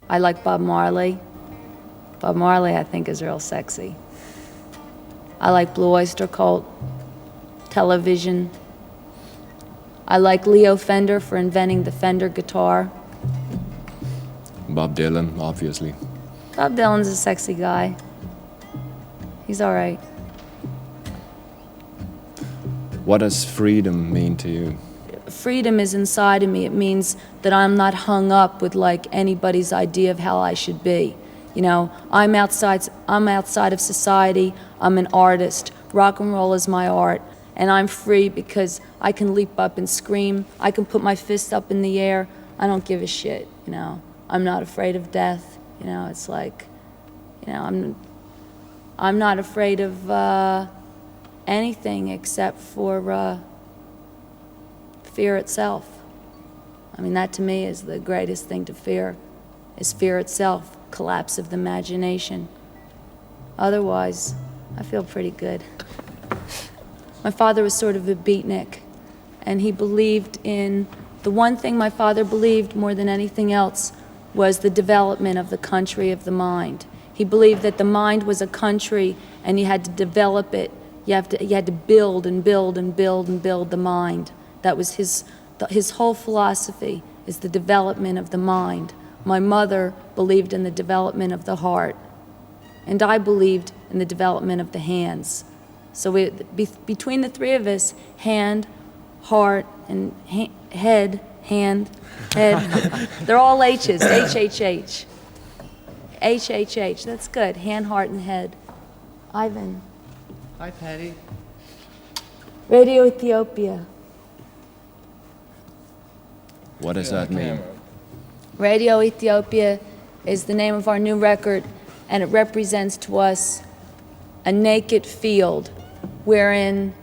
I like Bob Marley. Bob Marley, I think, is real sexy. I like Blue Oyster Cult, Television. I like Leo Fender for inventing the Fender guitar. Bob Dylan, obviously. Bob Dylan's a sexy guy. He's all right. What does freedom mean to you? Freedom is inside of me. It means that I'm not hung up with like anybody's idea of how I should be. You know, I'm outside of society. I'm an artist. Rock and roll is my art. And I'm free because I can leap up and scream. I can put my fist up in the air. I don't give a shit, you know. I'm not afraid of death. You know, it's like, you know, I'm not afraid of anything except for fear itself. I mean, that to me is the greatest thing to fear, is fear itself, collapse of the imagination. Otherwise, I feel pretty good. My father was sort of a beatnik, and he believed in, the one thing my father believed more than anything else was the development of the country of the mind. He believed that the mind was a country and you had to develop it. You had to build and build and build and build the mind. That was his whole philosophy, is the development of the mind. My mother believed in the development of the heart, and I believed in the development of the hands. So between the three of us, hand, heart, and head, they're all H's, H-H-H. H-H-H, that's good, hand, heart, and head. Ivan. Hi, Patti. Radio Ethiopia. What does that mean? Radio Ethiopia is the name of our new record, and it represents to us a naked field wherein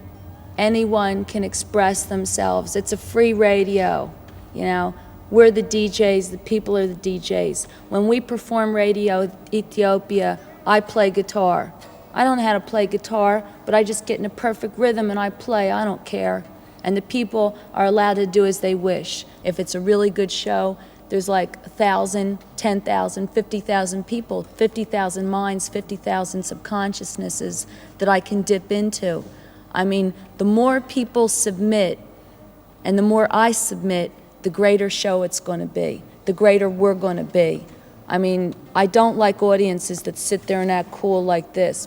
anyone can express themselves. It's a free radio, you know. We're the DJs, the people are the DJs. When we perform Radio Ethiopia, I play guitar. I don't know how to play guitar, but I just get in a perfect rhythm and I play, I don't care. And the people are allowed to do as they wish. If it's a really good show, there's like 1,000, 10,000, 50,000 people, 50,000 minds, 50,000 subconsciousnesses that I can dip into. I mean, the more people submit and the more I submit, the greater show it's going to be, the greater we're going to be. I mean, I don't like audiences that sit there and act cool like this,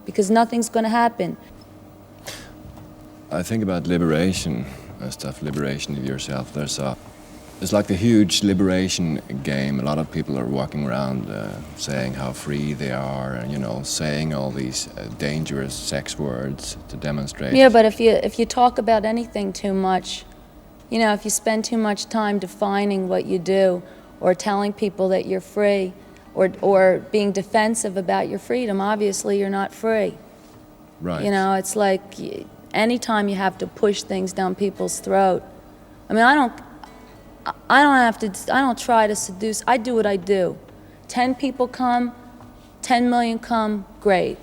because nothing's going to happen. I think about liberation and stuff, liberation of yourself. It's like the huge liberation game. A lot of people are walking around saying how free they are, and you know, saying all these dangerous sex words to demonstrate. Yeah, but if you talk about anything too much, you know, if you spend too much time defining what you do, or telling people that you're free, or being defensive about your freedom, obviously you're not free. Right. You know, it's like anytime you have to push things down people's throat. I mean, I don't try to seduce, I do what I do. 10 people come, 10 million come, great.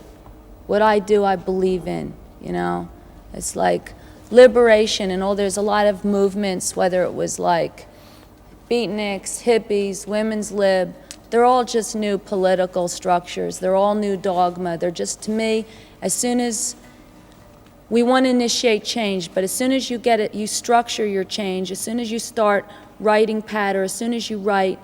What I do, I believe in, you know. It's like liberation and all, there's a lot of movements, whether it was like beatniks, hippies, women's lib, they're all just new political structures. They're all new dogma. They're just, to me, as soon as we want to initiate change, but as soon as you get it, you structure your change, as soon as you start writing patter, as soon as you write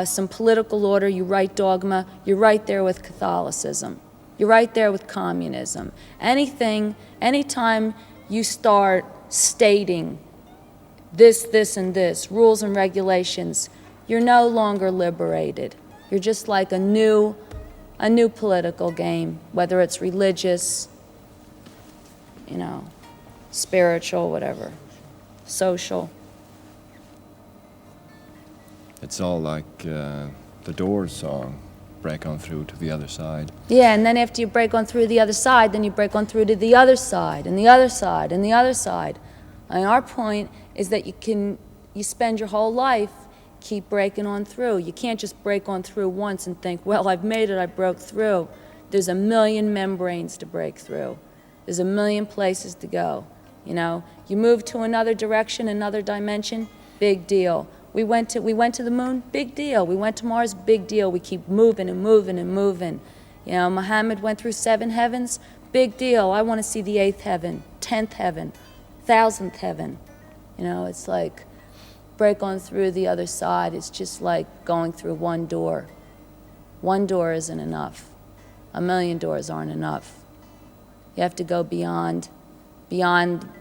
some political order, you write dogma, you're right there with Catholicism. You're right there with communism. Anytime you start stating this, and this, rules and regulations, you're no longer liberated. You're just like a new political game, whether it's religious, you know, spiritual, whatever, social. It's all like the Doors song, break on through to the other side. Yeah, and then after you break on through the other side, then you break on through to the other side, and the other side, and the other side. I mean, our point is that you spend your whole life keep breaking on through. You can't just break on through once and think, well, I've made it, I broke through. There's a million membranes to break through. There's a million places to go. You know, you move to another direction, another dimension, big deal. We went to the moon, big deal. We went to Mars, big deal. We keep moving and moving and moving. You know, Muhammad went through 7 heavens, big deal. I want to see the 8th heaven, 10th heaven, 1000th heaven. You know, it's like break on through the other side. It's just like going through one door. One door isn't enough. 1,000,000 doors aren't enough. You have to go beyond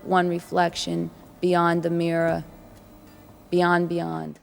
one reflection, beyond the mirror, beyond.